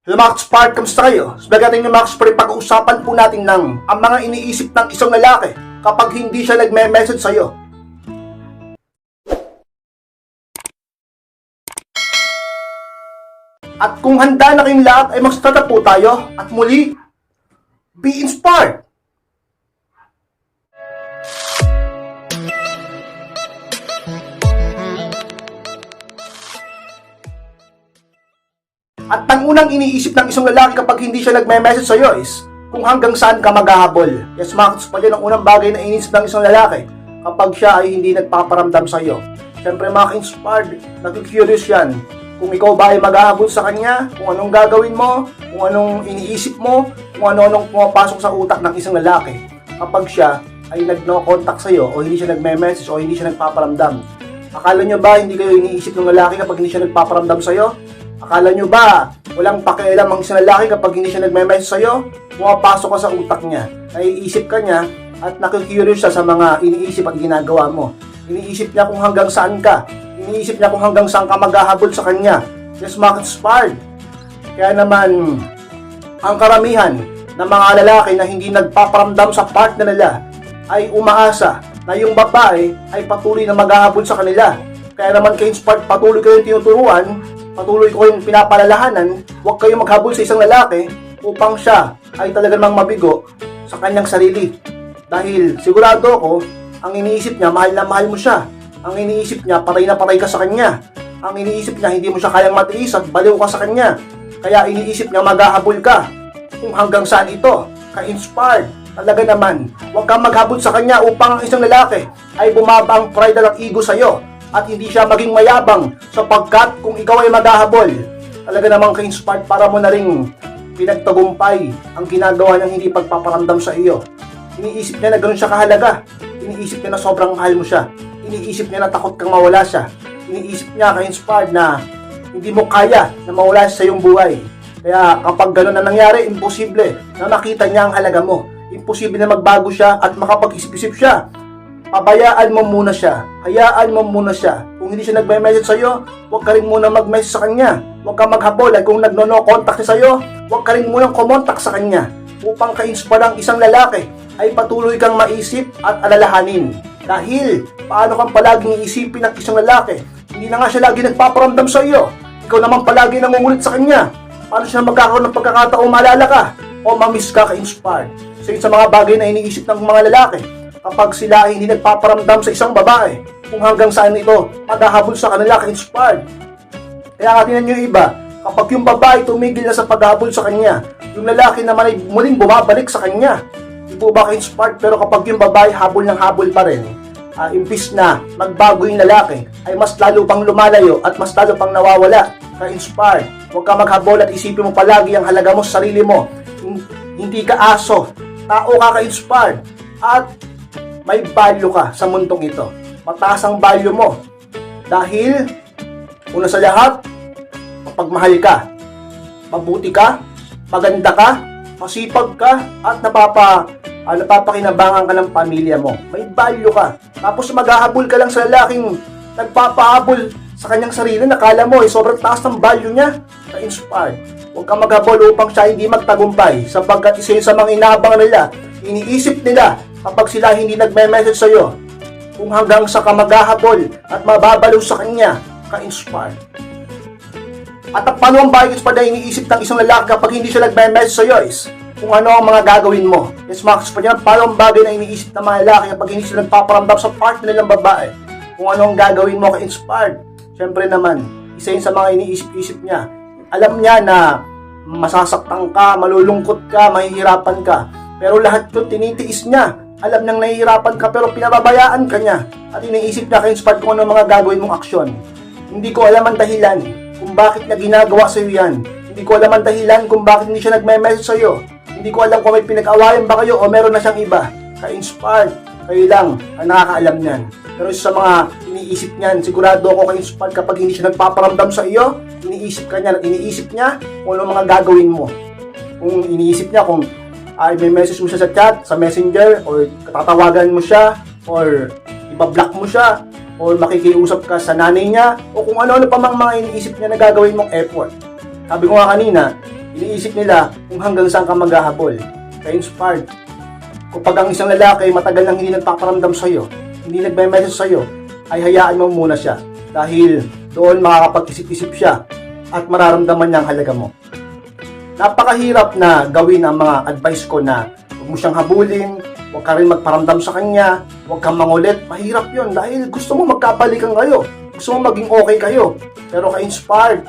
Hello mga Spark, kamusta kayo? Sa bagating ng mga Spark, pag-uusapan po natin ng ang mga iniisip ng isang lalaki kapag hindi siya nagme-message sa'yo. At kung handa na kayong lahat ay mag-start po tayo at muli, be inspired! At ang unang iniisip ng isang lalaki kapag hindi siya nagme-message sa'yo is kung hanggang saan ka maghahabol. Yes, mga pa yan ang unang bagay na iniisip ng isang lalaki kapag siya ay hindi nagpaparamdam sa'yo. Siyempre mga ka-inspired, nag-curious yan. Kung ikaw ba ay maghahabol sa kanya, kung anong gagawin mo, kung anong iniisip mo, kung ano-anong pumapasok sa utak ng isang lalaki kapag siya ay nag-no-contact sa'yo o hindi siya nagme-message o hindi siya nagpaparamdam. Akala nyo ba hindi kayo iniisip ng lalaki kapag hindi siya nagpaparamdam sa'yo? Akala nyo ba walang pakialam ang isang lalaki kapag hindi siya nagme-message sa'yo? Pumapasok ka sa utak niya, naiisip ka niya at nakikurious siya sa mga iniisip at ginagawa mo. Iniisip niya kung hanggang saan ka. Iniisip niya kung hanggang saan ka maghahabol sa kanya. Yes, mga inspired. Kaya naman, ang karamihan ng mga lalaki na hindi nagpaparamdam sa partner nila ay umaasa na yung babae ay patuloy na maghahabol sa kanila. Kaya naman kayo inspired, patuloy kayong tinuturuan, patuloy ko kayong pinapalalahanan, huwag kayong maghabol sa isang lalaki upang siya ay talagang mabigo sa kanyang sarili. Dahil sigurado ako, ang iniisip niya, mahal na mahal mo siya. Ang iniisip niya, patay na patay ka sa kanya. Ang iniisip niya, hindi mo siya kayang matiis at baliw ka sa kanya. Kaya iniisip niya, maghahabol ka. Kung hanggang saan ito, ka-inspired. Talaga naman, huwag kang maghabol sa kanya upang ang isang lalaki ay bumaba ang pride at ego sa'yo at hindi siya maging mayabang sapagkat kung ikaw ay maghahabol, talaga namang ka-inspired para mo na ring pinagtagumpay ang ginagawa ng hindi pagpaparamdam sa iyo. Iniisip niya na gano'n siya kahalaga. Iniisip niya na sobrang mahal mo siya. Iniisip niya na takot kang mawala siya. Iniisip niya ka-inspired na hindi mo kaya na mawala siya sa iyong buhay. Kaya kapag gano'n na nangyari, imposible na makita niya ang halaga mo. Imposible na magbago siya at makapag-isip-isip siya. Pabayaan mo muna siya. Hayaan mo muna siya. Kung hindi siya nagme-message sa'yo, huwag ka rin muna mag-message sa kanya. Huwag ka maghabol. At kung nagno-contact siya sa'yo, huwag ka rin muna kumontak sa kanya. Upang ka-inspire ang isang lalaki, ay patuloy kang maisip at alalahanin. Dahil, paano kang palaging iisipin ng isang lalaki? Hindi na nga siya lagi nagpaparamdam sa iyo. Ikaw naman palagi nangungulit sa kanya. Paano siya magkakaroon ng pagkakataong maalala ka? O mamiss ka ka-inspired? So yun sa mga bagay na iniisip ng mga lalaki kapag sila ay hindi nagpaparamdam sa isang babae kung hanggang saan ito maghahabol sa kanila ka-inspired. Kaya tingnan nyo yung iba, kapag yung babae tumigil na sa paghahabol sa kanya, yung lalaki naman ay muling bumabalik sa kanya. Di po ba ka-inspired? Pero kapag yung babae habol ng habol pa rin, imbis na magbago yung lalaki, ay mas lalo pang lumalayo at mas lalo pang nawawala. Ka-inspired. Huwag ka maghabol at isipin mo palagi ang halaga mo sa sarili mo. Hindi ka aso. Tao ka ka-inspired. At may value ka sa mundong ito. Mataas ang value mo. Dahil, una sa lahat, mapagmahal ka. Mabuti ka. Maganda ka. Masipag ka. At napapakinabangan ka ng pamilya mo. May value ka. Tapos maghahabol ka lang sa lalaking nagpapahabol sa kanyang sarili. Nakala mo sobrang taas ng value niya. Ka-inspired. Huwag kang maghabol upang siya hindi magtagumpay sapagkat isa yun sa mga inaabang nila. Iniisip nila kapag sila hindi nagme-message sa'yo kung hanggang sa ka maghahabol at mababaliw sa kanya. Ka-inspired. At paano ang bagay pa na iniisip ng isang lalaki kapag hindi siya nagme-message sa'yo is kung ano ang mga gagawin mo. Yes, Max, pa yan, paano ang bagay na iniisip ng mga lalaki kapag hindi sila nagpaparamdam sa partner nilang babae? Kung ano ang gagawin mo ka-inspired. Siyempre naman, isa yun sa mga iniisip-isip niya. Alam niya na masasaktan ka, malulungkot ka, mahihirapan ka. Pero lahat yun tinitiis niya. Alam niyang nahihirapan ka pero pinababayaan ka niya. At iniisip niya ka-inspired kung ano ang mga gagawin mong aksyon. Hindi ko alam ang dahilan kung bakit niya ginagawa sa iyo yan. Hindi ko alam ang dahilan kung bakit hindi siya nagme-message sa iyo. Hindi ko alam kung may pinag-awayan ba kayo o meron na siyang iba. Ka-inspired. Kayo lang ang nakakaalam niyan. Pero sa mga iniisip niyan, sigurado ako ka-inspired kapag hindi siya nagpaparamdam sa iyo, iniisip ka niya at iniisip niya kung ano mga gagawin mo. Kung iniisip niya kung may message mo siya sa chat, sa messenger, or tatawagan mo siya, or ibablock mo siya, or makikiusap ka sa nanay niya, o kung ano-ano pa mga iniisip niya na gagawin mong effort. Sabi ko nga kanina, Iniisip nila kung hanggang saan ka maghahabol. Ka-inspired. Kapag ang isang lalaki matagal nang hindi nagpaparamdam sa'yo, hindi nagme-message sa'yo, ay hayaan mo muna siya. Dahil doon makakapag-isip-isip siya at mararamdaman niya ang halaga mo. Napakahirap na gawin ang mga advice ko na huwag mo siyang habulin, huwag ka rin magparamdam sa kanya, huwag kang mangulit. Mahirap yun dahil gusto mo magkabalikan kayo. Gusto mo maging okay kayo. Pero ka-inspired,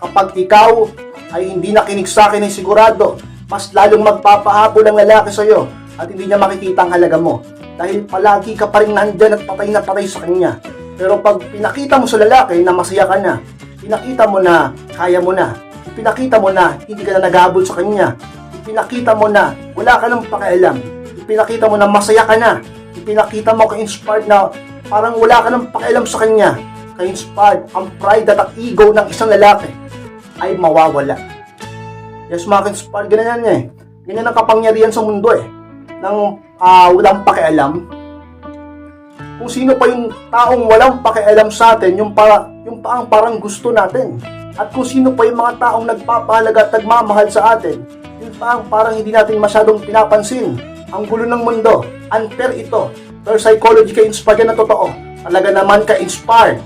kapag ikaw ay hindi nakinig sa akin ay sigurado, mas lalong magpapahabol ang lalaki sa'yo at hindi niya makikita ang halaga mo. Dahil palagi ka pa rin nandyan at patay na patay sa kanya. Pero pag pinakita mo sa lalaki na masaya ka na, pinakita mo na kaya mo na, pinakita mo na hindi ka na naghahabol sa kanya, pinakita mo na wala ka nang pakialam, pinakita mo na masaya ka na, pinakita mo ka-inspired na parang wala ka nang pakialam sa kanya, ka-inspired, ang pride at ang ego ng isang lalaki ay mawawala. Yes, mga ka-inspired, ganyan niya eh. Ganyan ang kapangyarihan sa mundo eh. Nang walang pakialam. Kung sino pa yung taong walang pakialam sa atin, yung parang gusto natin. At kung sino pa yung mga taong nagpapahalaga at nagmamahal sa atin, yung parang hindi natin masyadong pinapansin. Ang gulo ng mundo, unfair ito. Pero psychology ka-inspired na totoo. Talaga naman ka-inspired.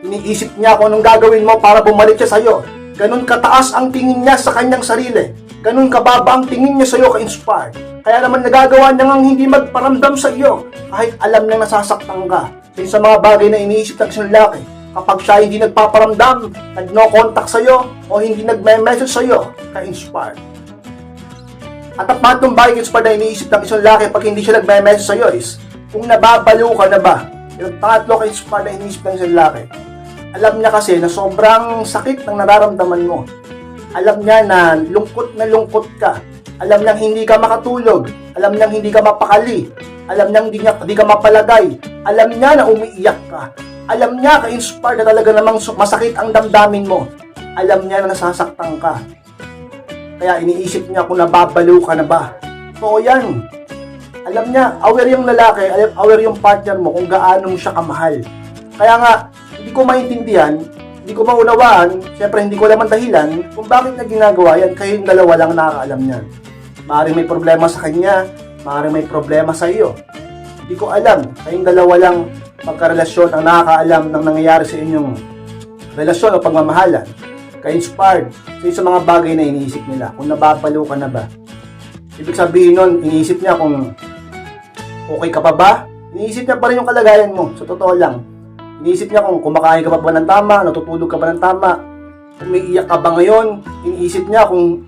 Iniisip niya kung anong gagawin mo para bumalik siya sa'yo. Ganun kataas ang tingin niya sa kanyang sarili. Ganun kababa ang tingin niya sa'yo ka-inspired. Kaya naman nagagawa niya ngang hindi magparamdam sa iyo kahit alam niya nasasaktan ka. Sa mga bagay na iniisip ng isang lalaki, kapag siya hindi nagpaparamdam, nag-no-contact sa iyo o hindi nagme-message sa iyo, ka-inspired. At ang pangatlong bagay ka-inspired na iniisip ng isang lalaki pag hindi siya nagme-message sa iyo is kung nababaliw ka na ba. Yung pangatlo ka-inspired na iniisip ng isang lalaki. Alam niya kasi na sobrang sakit ng nararamdaman mo. Alam niya na lungkot ka. Alam niyang hindi ka makatulog. Alam niyang hindi ka mapakali. Alam niyang hindi ka mapalagay. Alam niya na umiiyak ka. Alam niya ka-inspired na talaga namang masakit ang damdamin mo. Alam niya na nasasaktan ka. Kaya iniisip niya kung nababaliw ka na ba. Oo yan. Alam niya, aware yung lalaki, aware yung partner mo kung gaano mo siya kamahal. Kaya nga, hindi ko maintindihan, hindi ko maunawaan, syempre hindi ko alam ang dahilan kung bakit na ginagawa yan, kayong dalawa lang nakakaalam niyan. Maaaring may problema sa kanya, maaaring may problema sa iyo. Hindi ko alam, kayong dalawa lang magkarelasyon ang nakakaalam ng nangyayari sa inyong relasyon o pagmamahalan. Ka-inspired sa mga bagay na iniisip nila, kung nababaliw ka na ba. Ibig sabihin nun, iniisip niya kung okay ka pa ba? Iniisip niya pa rin yung kalagayan mo, sa totoo lang. Iniisip niya kung kumakain ka pa ba ng tama, natutulog ka ba ng tama, kung may iyak ka ba ngayon, iniisip niya kung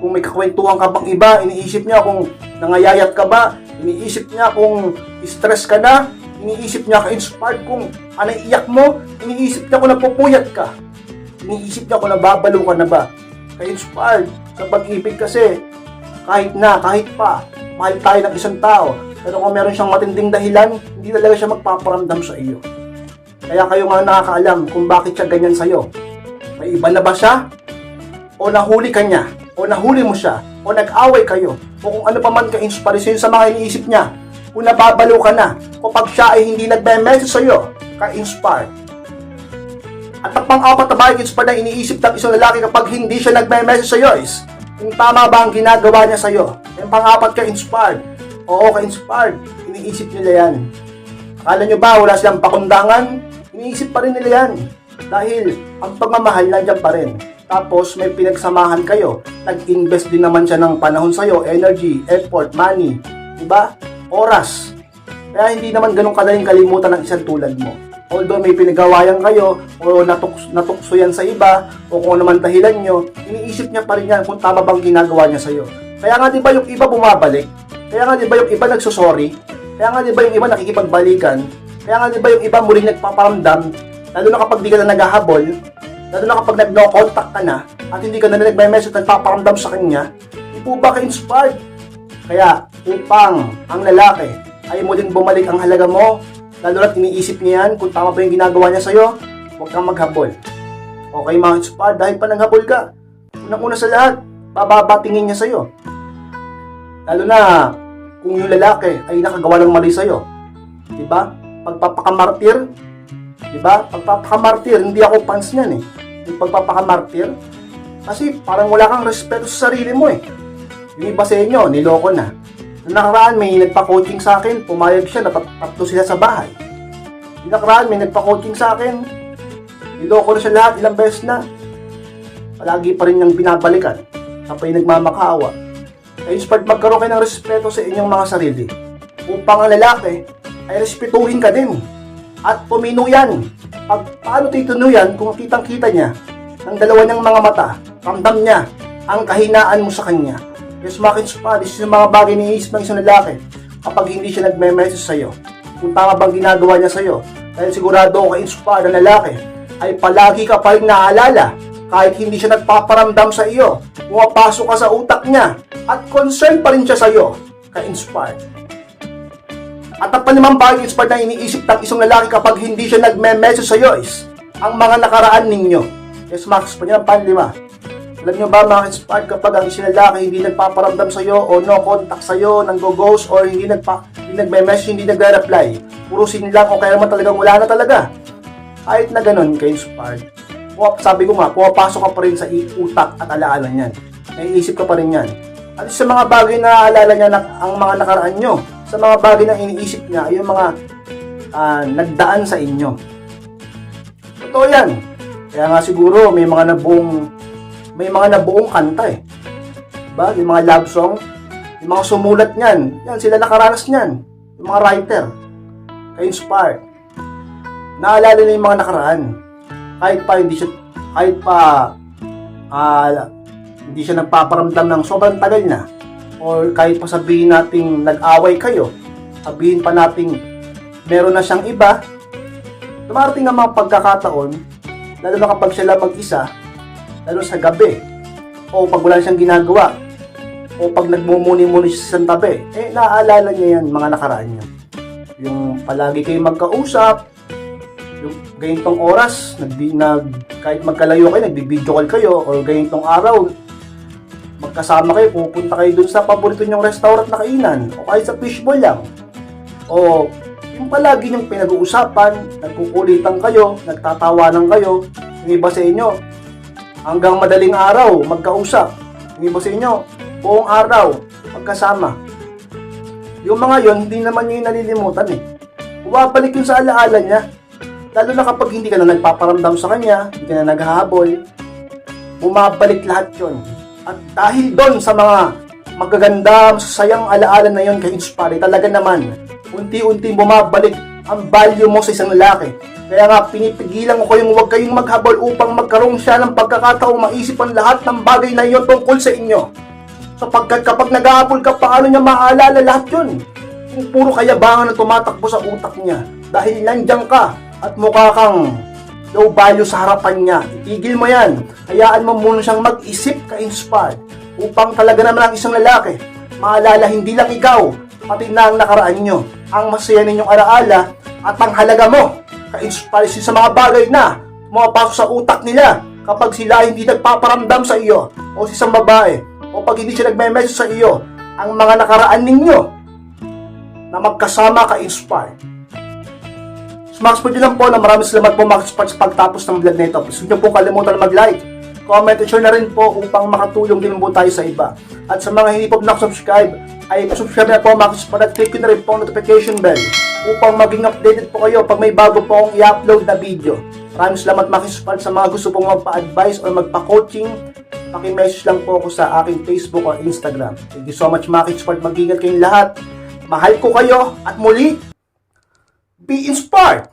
may kakwentuhan ka bang iba, iniisip niya kung nangayayat ka ba, iniisip niya kung stress ka na, iniisip niya ka-inspired kung ano iyak mo, iniisip niya kung napupuyat ka, iniisip niya kung nababalo ka na ba. Ka-inspired sa pag-ibig kasi, kahit pa, mahal tayo ng isang tao, pero kung meron siyang matinding dahilan, hindi talaga siya magpaparamdam sa iyo. Kaya kayo nga nakakaalam kung bakit siya ganyan sa'yo. May iba na ba siya? O nahuli ka niya? O nahuli mo siya? O nag-away kayo? O kung ano pa man ka-inspiration sa mga iniisip niya? Kung nababalo ka na, kapag siya ay hindi nagme-message sa'yo, ka-inspired. At ang pang-apat na bagay ka-inspired na iniisip ng isang lalaki kapag hindi siya nagme-message sa'yo is, kung tama ba ang ginagawa niya sa'yo? Yung pang-apat ka-inspired. Oo, ka-inspired. Iniisip nila yan. Akala nyo ba wala silang pakundangan? Iniisip pa rin nila yan. Dahil ang pagmamahal nandiyan pa rin. Tapos may pinagsamahan kayo. Nag-invest din naman siya ng panahon sa'yo, energy, effort, money, diba? Oras. Kaya hindi naman ganun kadaling kalimutan ng isang tulad mo. Although may pinagawayan kayo, o natukso yan sa iba, o kung ano man dahilan nyo, iniisip niya pa rin yan kung tama bang ginagawa niya sa'yo. Kaya nga diba yung iba bumabalik? Kaya nga diba yung iba nagsusorry? Kaya nga diba yung iba nakikipagbalikan? Kaya nga diba yung iba muling nagpaparamdam, lalo na kapag di ka na naghahabol, lalo na kapag nag-no-contact ka na, at hindi ka na nagme-message at nagpaparamdam sa kanya, di po ba ka-inspired? Kaya, upang ang lalaki ay muling bumalik ang halaga mo, lalo na't iniisip niya yan kung tama ba yung ginagawa niya sa'yo, huwag kang maghabol. Okay mga inspired, dahil pa nanghabol ka, unang-una sa lahat, babatingin niya sa'yo. Lalo na, kung yung lalaki ay nakagawa ng mali sa'yo. Diba? Pagpapakamartir, diba? Pagpapakamartir, hindi ako fans niyan eh. Yung pagpapakamartir, Kasi parang wala kang respeto sa sarili mo eh. Yung iba sa inyo, niloko na. Noong nakaraan, may nagpa-coaching sa akin, pumayag siya, tatlo sila sa bahay. Noong nakaraan, may nagpa-coaching sa akin, niloko na siya lahat, ilang beses na. Palagi pa rin niyang binabalikan. Kapag nagmamakaawa. Kaya inspired magkaroon kayo ng respeto sa inyong mga sarili. Upang ang lalaki ay respetuhin ka din. At tumino yan. Paano tituno yan kung kitang-kita niya ng dalawa niyang mga mata, ramdam niya ang kahinaan mo sa kanya. Yes, makinspire, this is yung mga bagay na iisip ng isang lalaki kapag hindi siya nagme-message sa'yo. Kung tama bang ginagawa niya sa'yo. Dahil sigurado ako ka-inspire na lalaki ay palagi ka pa rin naaalala kahit hindi siya nagpaparamdam sa iyo. Pumapasok ka sa utak niya at concern pa rin siya sa'yo. Ka-inspire. At ang panlimang bagay inspired na iniisip ng isang lalaki kapag hindi siya nagme-message sa'yo is ang mga nakaraan ninyo. Yes, Max, pa niya ang panlima. Alam nyo ba mga inspired kapag ang isang lalaki hindi nagpaparamdam sa'yo o no contact sa'yo, nang-go-ghost or hindi nagme-message, hindi nagre-reply. Puro sin lang o kaya naman talagang wala na talaga. Kahit na ganun, ka-inspired. Sabi ko nga, pumapasok ka pa rin sa utak at alaala niyan. Naiisip ka pa rin yan. At sa mga bagay na naalala niya ang mga nakaraan nyo, sa mga bagay na iniisip niya, yung mga nagdaan sa inyo. Totoo yan. Kaya nga siguro may mga nabuong kanta eh. Diba? Yung mga love song, yung mga sumulat niyan, yan sila nakaranas niyan. Yung mga writer, ka-inspired. Naalala niya yung mga nakaraan. Kahit hindi siya nagpaparamdam ng sobrang tagal na, or kahit pa sabihin nating nag-away kayo, sabihin pa nating meron na siyang iba, dumarating ang mga pagkakataon, lalo na kapag siya lang mag-isa, lalo sa gabi, o pag wala siyang ginagawa, o pag nagmumuni-muni siya sa tabi, naaalala niya yan, mga nakaraan niya. Yung palagi kayo magkausap, yung ganitong oras, kahit magkalayo kayo, nagbi-video call kayo, o ganitong araw, magkasama kayo, pupunta kayo dun sa paborito nyong restaurant na kainan, o kahit sa fishbowl lang. O yung palagi nyong pinag-uusapan, nagkukulitan kayo, nagtatawanan kayo, yung iba sa inyo, hanggang madaling araw, magkausap. Yung iba sa inyo, buong araw, magkasama. Yung mga yon hindi naman nyo yung nalilimutan eh. Bumabalik yun sa alaala niya. Lalo na kapag hindi ka na nagpaparamdam sa kanya, hindi ka na naghahabol, bumabalik lahat yun. At dahil doon sa mga magaganda, masasayang alaala na yun ka-inspire, talaga naman, unti-unti bumabalik ang value mo sa isang lalaki. Kaya nga, pinipigilan ko kayong huwag kayong maghabol upang magkaroon siya ng pagkakataong maisip ang lahat ng bagay na iyon tungkol sa inyo. Sapagkat kapag nag-ahabol ka, paano niya maaalala lahat yun? Kung puro kayabangan na tumatakbo sa utak niya, dahil nandiyan ka, at mukha kang low value sa harapan niya. Itigil mo yan. Hayaan mo muna siyang mag-isip ka-inspired upang talaga naman ang isang lalaki maalala hindi lang ikaw, pati na ang nakaraan nyo, ang masaya ninyong alaala at ang halaga mo. Ka-inspire sa mga bagay na pumapasok sa utak nila kapag sila hindi nagpaparamdam sa iyo o sa isang babae o pag hindi siya nagme-message sa iyo ang mga nakaraan ninyo na magkasama ka-inspire. Max po lang po na maraming salamat po Max Parts pagtapos ng vlog na ito. Please huwag niyo po kalimutan na mag-like, comment, at share na rin po upang makatulong din po tayo sa iba. At sa mga hindi po nakasubscribe, ay subscribe na po Max Parts at click na rin po ang notification bell upang maging updated po kayo pag may bago po akong i-upload na video. Maraming salamat Max Parts sa mga gusto pong magpa-advise o magpa-coaching. Paki-message lang po ako sa aking Facebook or Instagram. Thank you so much Max Parts. Mag-ingat kayong lahat. Mahal ko kayo at muli, be inspired!